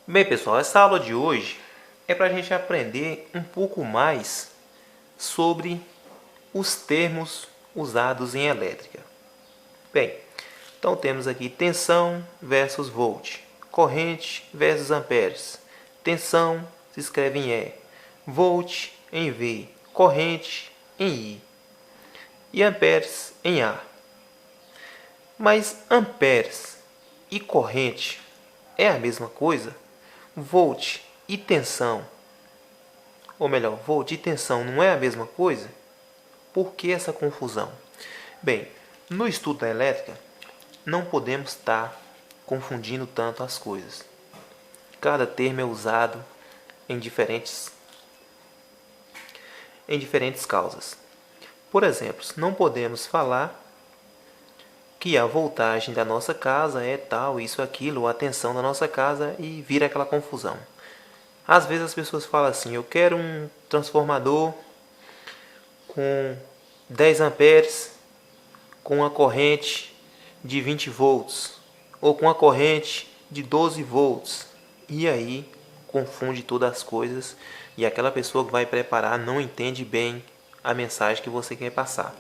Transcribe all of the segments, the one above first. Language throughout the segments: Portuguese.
Bem, pessoal, essa aula de hoje é para a gente aprender um pouco mais sobre os termos usados em elétrica. Bem, então temos aqui tensão versus volt, corrente versus amperes. Tensão se escreve em E, volt em V, corrente em I e amperes em A. Mas amperes e corrente é a mesma coisa? Volt e tensão, ou melhor, volt e tensão não é a mesma coisa? Por que essa confusão? Bem, no estudo da elétrica, não podemos estar confundindo tanto as coisas. Cada termo é usado em diferentes causas. Por exemplo, não podemos falar que a voltagem da nossa casa é tal, isso, aquilo, ou a tensão da nossa casa e vira aquela confusão. Às vezes as pessoas falam assim, eu quero um transformador com 10 amperes com uma corrente de 20 volts ou com uma corrente de 12 volts. E aí confunde todas as coisas e aquela pessoa que vai preparar não entende bem a mensagem que você quer passar.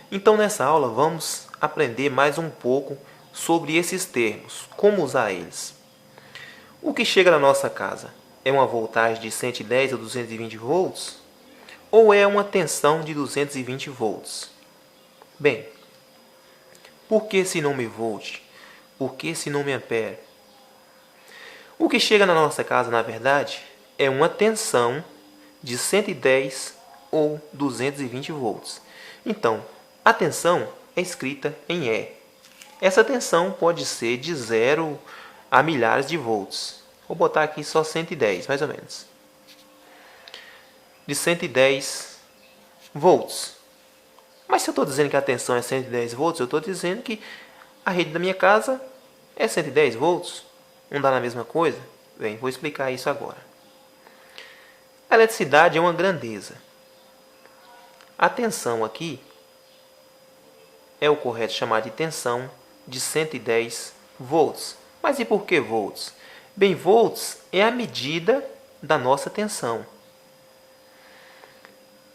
Então nessa aula vamos aprender mais um pouco sobre esses termos, como usar eles. O que chega na nossa casa é uma voltagem de 110 a 220 volts ou é uma tensão de 220 volts? Bem, por que esse nome volt? Por que esse nome ampere? O que chega na nossa casa, na verdade, é uma tensão de 110 ou 220 volts. Então, a tensão é escrita em E. Essa tensão pode ser de 0 a milhares de volts. Vou botar aqui só 110, mais ou menos. De 110 volts. Mas se eu estou dizendo que a tensão é 110 volts, eu estou dizendo que a rede da minha casa é 110 volts. Não dá na mesma coisa? Bem, vou explicar isso agora. A eletricidade é uma grandeza. A tensão aqui é o correto chamar de tensão de 110 volts. Mas e por que volts? Bem, volts é a medida da nossa tensão.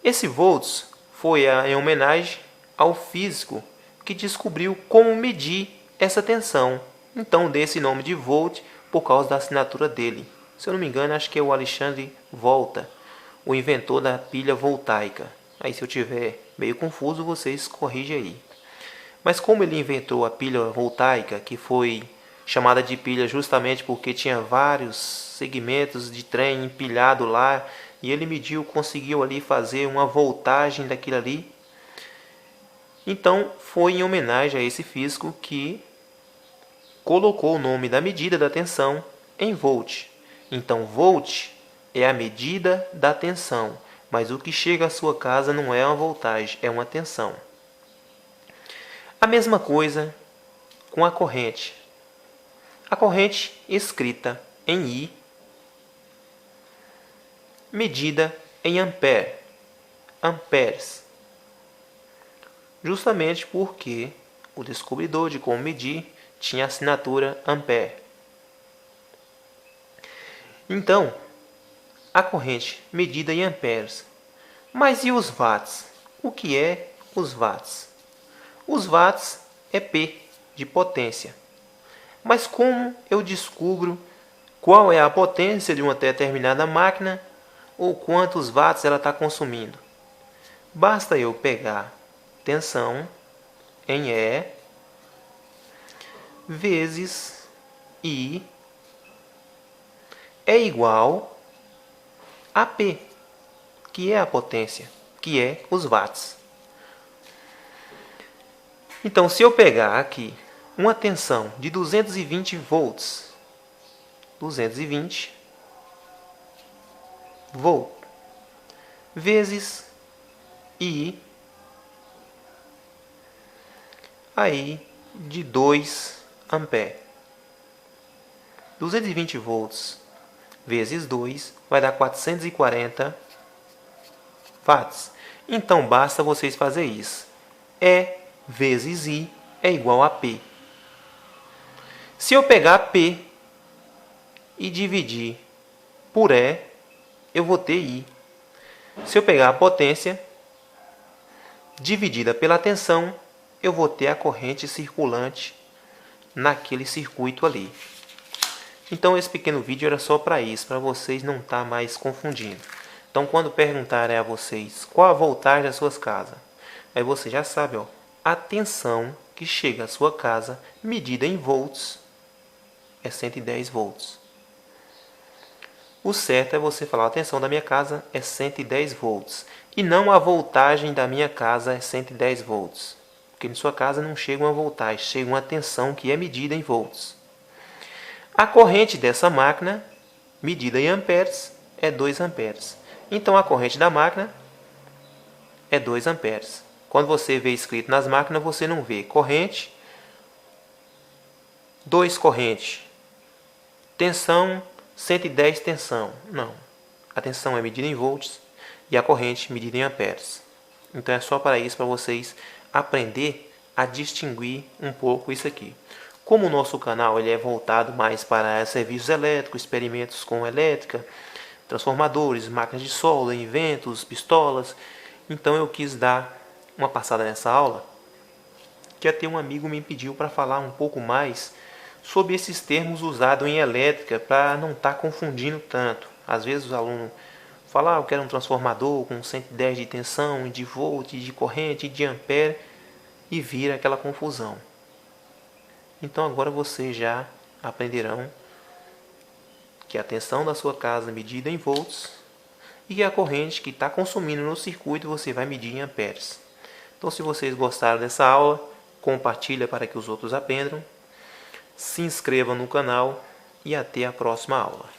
Esse volts foi em homenagem ao físico que descobriu como medir essa tensão. Então, dê esse nome de volt por causa da assinatura dele. Se eu não me engano, acho que é o Alexandre Volta, o inventor da pilha voltaica. Aí, se eu tiver meio confuso, vocês corrigem aí. Mas como ele inventou a pilha voltaica, que foi chamada de pilha justamente porque tinha vários segmentos de trem empilhado lá, e ele mediu, conseguiu ali fazer uma voltagem daquilo ali. Então, foi em homenagem a esse físico que colocou o nome da medida da tensão em volt. Então, volt é a medida da tensão, mas o que chega à sua casa não é uma voltagem, é uma tensão. A mesma coisa com a corrente. A corrente escrita em I, medida em ampere, amperes. Justamente porque o descobridor de como medir tinha a assinatura ampere. Então, a corrente medida em amperes. Mas e os watts? O que é os watts? Os watts é P de potência. Mas como eu descubro qual é a potência de uma determinada máquina ou quantos watts ela está consumindo? Basta eu pegar tensão em E vezes I é igual a P, que é a potência, que é os watts. Então, se eu pegar aqui uma tensão de 220 volts, 220 volt, vezes I, aí de 2 ampere. 220 volts vezes 2 vai dar 440 watts. Então, basta vocês fazerem isso. E vezes I é igual a P. Se eu pegar P e dividir por E, eu vou ter I. Se eu pegar a potência dividida pela tensão, eu vou ter a corrente circulante naquele circuito ali. Então esse pequeno vídeo era só para isso, para vocês não estar mais confundindo. Então quando perguntarem a vocês qual a voltagem das suas casas, aí você já sabe, ó, a tensão que chega à sua casa medida em volts é 110 volts. O certo é você falar, a tensão da minha casa é 110 volts. E não a voltagem da minha casa é 110 volts. Porque em sua casa não chega uma voltagem, chega uma tensão que é medida em volts. A corrente dessa máquina, medida em amperes, é 2 amperes. Então a corrente da máquina é 2 amperes. Quando você vê escrito nas máquinas, você não vê corrente, 2 corrente, tensão, 110 tensão. Não. A tensão é medida em volts e a corrente medida em amperes. Então é só para isso, para vocês aprender a distinguir um pouco isso aqui. Como o nosso canal ele é voltado mais para serviços elétricos, experimentos com elétrica, transformadores, máquinas de solda, inventos, pistolas, então eu quis dar uma passada nessa aula, que até um amigo me pediu para falar um pouco mais sobre esses termos usados em elétrica, para não estar confundindo tanto. Às vezes os alunos falam, eu quero um transformador com 110 de tensão, de volt, de corrente, de ampere, e vira aquela confusão. Então agora vocês já aprenderão que a tensão da sua casa é medida em volts e a corrente que está consumindo no circuito você vai medir em amperes. Então se vocês gostaram dessa aula, compartilha para que os outros aprendam, se inscreva no canal e até a próxima aula.